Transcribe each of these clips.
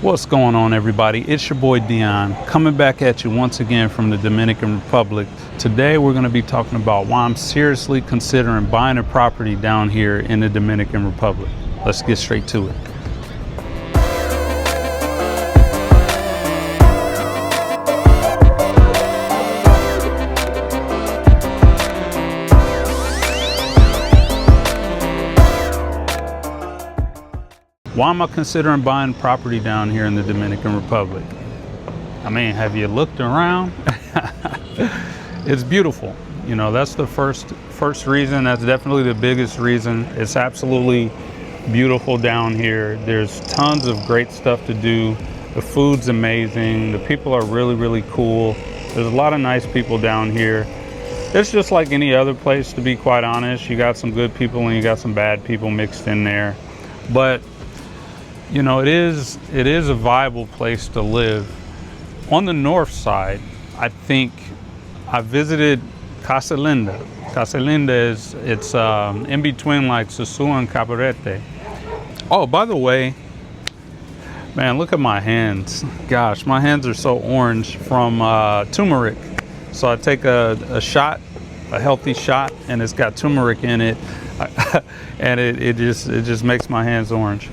What's going on, everybody? It's your boy Dion, coming back at you once again from the Dominican Republic. Today we're going to be talking about why I'm seriously considering buying a property down here in the Dominican Republic. Let's get straight to it. Why am I considering buying property down here in the Dominican Republic? I mean, have you looked around? It's beautiful. You know, that's the first reason. That's definitely the biggest reason. It's absolutely beautiful down here. There's tons of great stuff to do. The food's amazing. The people are really, really cool. There's a lot of nice people down here. It's just like any other place, to be quite honest. You got some good people and you got some bad people mixed in there. But you know, it is a viable place to live. On the north side, I think I visited Casa Linda. Casa Linda is in between like Sosúa and Cabarete. Oh, by the way, man, look at my hands. Gosh, my hands are so orange from turmeric. So I take a shot, a healthy shot, and it's got turmeric in it, and it just makes my hands orange.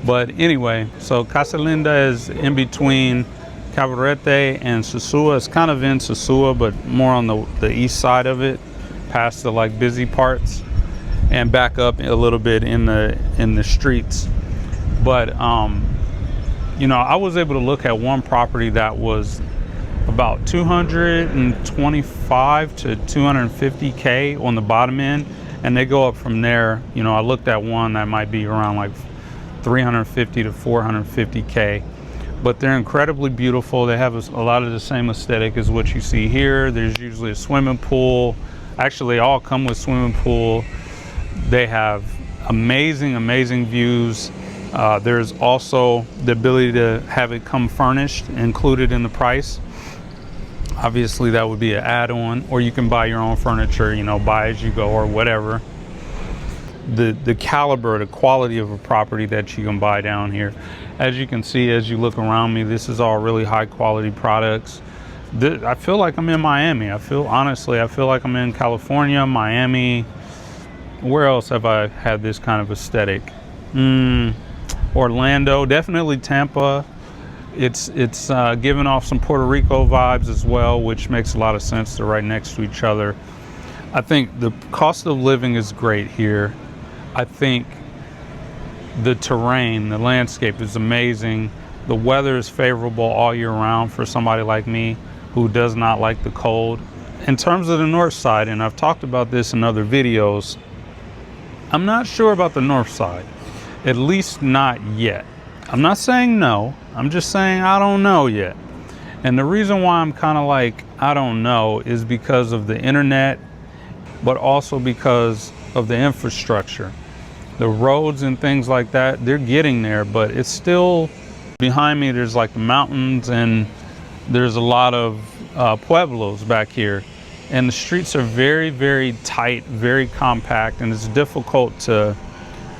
But anyway, so Casa Linda is in between Cabarete and Sosúa. It's kind of in Sosúa, but more on the east side of it, past the like busy parts, and back up a little bit in the streets. But you know, I was able to look at one property that was about 225 to 250K on the bottom end, and they go up from there. You know, I looked at one that might be around like 350 to 450K, but they're incredibly beautiful. They have a lot of the same aesthetic as what you see here. There's usually a swimming pool. Actually, they all come with swimming pool. They have amazing views. There's also the ability to have it come furnished, included in the price. Obviously, that would be an add-on, or you can buy your own furniture, you know, buy as you go or whatever. The caliber, the quality of a property that you can buy down here. As you can see, as you look around me, this is all really high quality products. I feel like I'm in Miami. I feel like I'm in California, Miami. Where else have I had this kind of aesthetic? Orlando, definitely Tampa. It's giving off some Puerto Rico vibes as well, which makes a lot of sense. They're right next to each other. I think the cost of living is great here. I think the terrain, the landscape is amazing. The weather is favorable all year round for somebody like me who does not like the cold. In terms of the north side, and I've talked about this in other videos, I'm not sure about the north side, at least not yet. I'm not saying no, I'm just saying I don't know yet. And the reason why I'm kind of like, I don't know, is because of the internet, but also because of the infrastructure. The roads and things like that, they're getting there, but it's still behind me. There's like the mountains, and there's a lot of pueblos back here, and the streets are very tight, very compact, and it's difficult to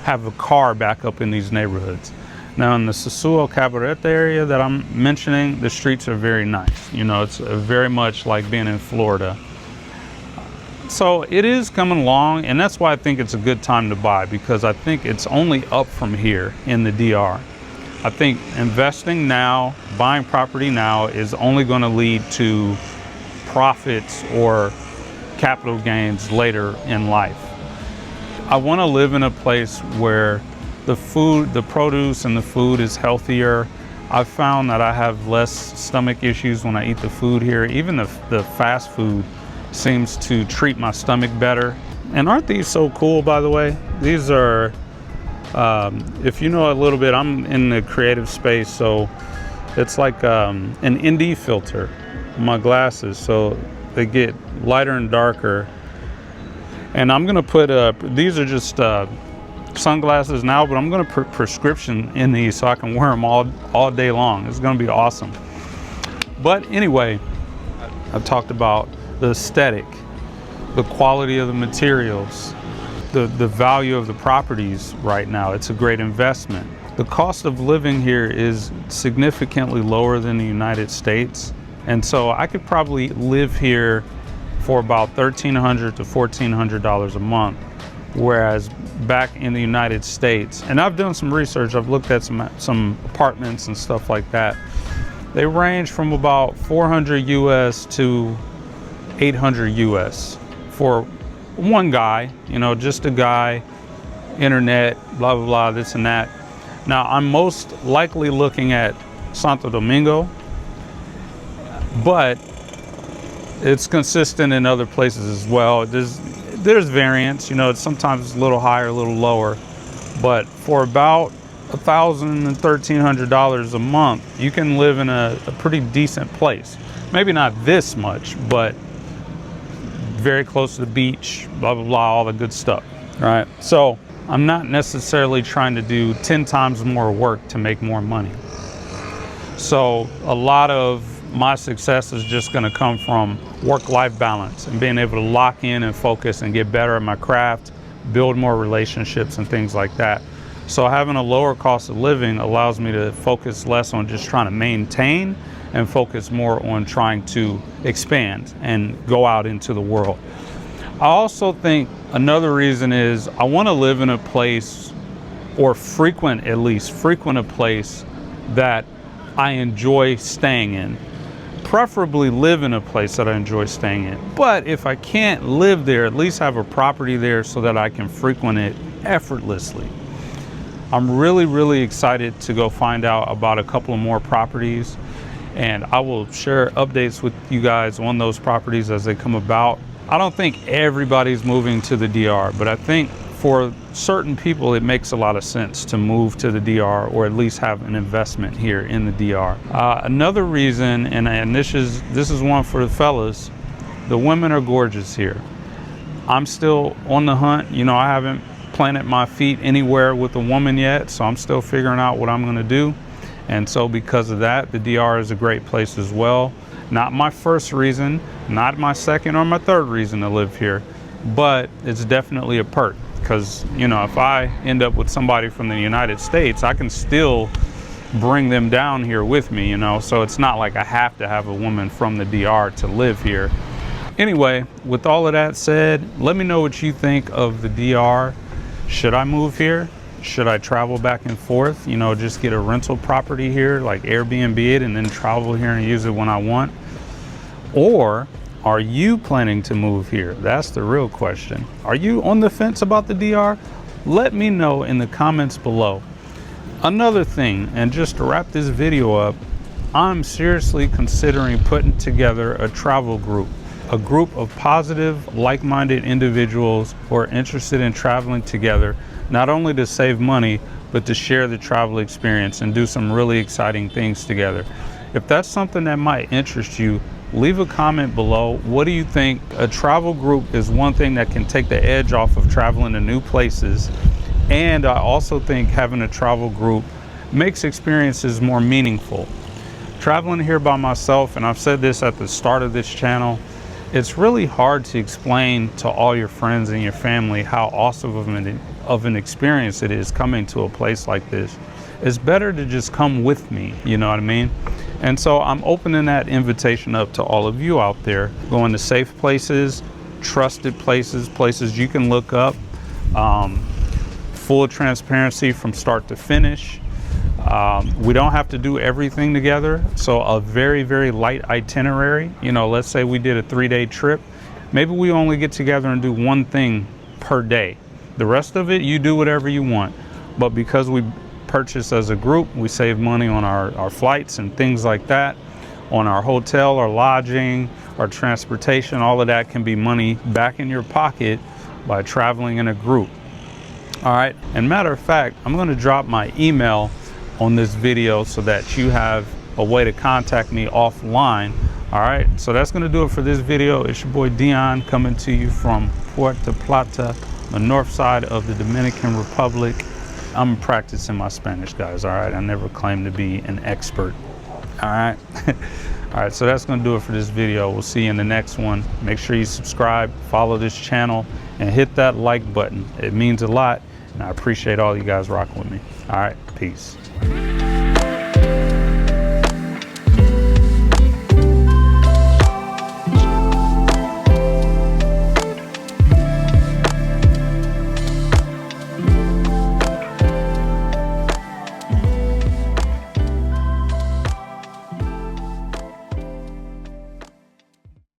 have a car back up in these neighborhoods. Now in the Sosúa Cabarete area that I'm mentioning, the streets are very nice. You know, it's very much like being in Florida. So it is coming along, and that's why I think it's a good time to buy, because I think it's only up from here in the DR. I think investing now, buying property now, is only going to lead to profits or capital gains later in life. I want to live in a place where the food, the produce and the food is healthier. I've found that I have less stomach issues when I eat the food here. Even the fast food seems to treat my stomach better. And aren't these so cool, by the way? These are, if you know a little bit, I'm in the creative space, so it's like an ND filter on my glasses, so they get lighter and darker. And I'm gonna put, these are just sunglasses now, but I'm gonna put prescription in these so I can wear them all day long. It's gonna be awesome. But anyway, I've talked about the aesthetic, the quality of the materials, the value of the properties right now. It's a great investment. The cost of living here is significantly lower than the United States. And so I could probably live here for about $1,300 to $1,400 a month. Whereas back in the United States, and I've done some research, I've looked at some apartments and stuff like that. They range from about 400 US to 800 US for one guy, you know, just a guy, internet, blah, blah, blah, this and that. Now, I'm most likely looking at Santo Domingo, but it's consistent in other places as well. There's variance, you know, it's sometimes a little higher, a little lower, but for about $1,000 and $1,300 a month, you can live in a pretty decent place. Maybe not this much, but very close to the beach, blah, blah, blah, all the good stuff, right? So I'm not necessarily trying to do 10 times more work to make more money. So a lot of my success is just going to come from work-life balance and being able to lock in and focus and get better at my craft, build more relationships and things like that. So having a lower cost of living allows me to focus less on just trying to maintain and focus more on trying to expand and go out into the world. I also think another reason is I want to live in a place, or frequent a place that I enjoy staying in. Preferably live in a place that I enjoy staying in. But if I can't live there, at least have a property there so that I can frequent it effortlessly. I'm really, really excited to go find out about a couple of more properties, and I will share updates with you guys on those properties as they come about. I don't think everybody's moving to the DR, but I think for certain people, it makes a lot of sense to move to the DR, or at least have an investment here in the DR. Another reason, and this is one for the fellas, the women are gorgeous here. I'm still on the hunt. You know, I haven't planted my feet anywhere with a woman yet, so I'm still figuring out what I'm gonna do. And so because of that, the DR is a great place as well. Not my first reason, not my second or my third reason to live here, but it's definitely a perk. Because, you know, if I end up with somebody from the United States, I can still bring them down here with me, you know, so it's not like I have to have a woman from the DR to live here. Anyway, with all of that said, let me know what you think of the DR. Should I move here? Should I travel back and forth? You know, just get a rental property here, like Airbnb it, and then travel here and use it when I want? Or are you planning to move here? That's the real question. Are you on the fence about the DR? Let me know in the comments below. Another thing, and just to wrap this video up, I'm seriously considering putting together a travel group. A group of positive, like-minded individuals who are interested in traveling together, not only to save money, but to share the travel experience and do some really exciting things together. If that's something that might interest you, leave a comment below. What do you think? A travel group is one thing that can take the edge off of traveling to new places. And I also think having a travel group makes experiences more meaningful. Traveling here by myself, and I've said this at the start of this channel, it's really hard to explain to all your friends and your family how awesome of an experience it is coming to a place like this. It's better to just come with me, you know what I mean? And so I'm opening that invitation up to all of you out there, going to safe places, trusted places, places you can look up, full transparency from start to finish. We don't have to do everything together. So a very, very light itinerary. You know, let's say we did a 3-day trip. Maybe we only get together and do one thing per day. The rest of it, you do whatever you want. But because we purchase as a group, we save money on our flights and things like that, on our hotel, our lodging, our transportation. All of that can be money back in your pocket by traveling in a group. All right, and matter of fact, I'm going to drop my email on this video so that you have a way to contact me offline. All right, so that's going to do it for this video. It's your boy Dion coming to you from Puerto Plata, the north side of the Dominican Republic. I'm practicing my Spanish, guys. All right, I never claimed to be an expert. All right. All right, so that's going to do it for this video. We'll see you in the next one. Make sure you subscribe, follow this channel, and hit that like button. It means a lot, And I appreciate all you guys rocking with me. All right, peace.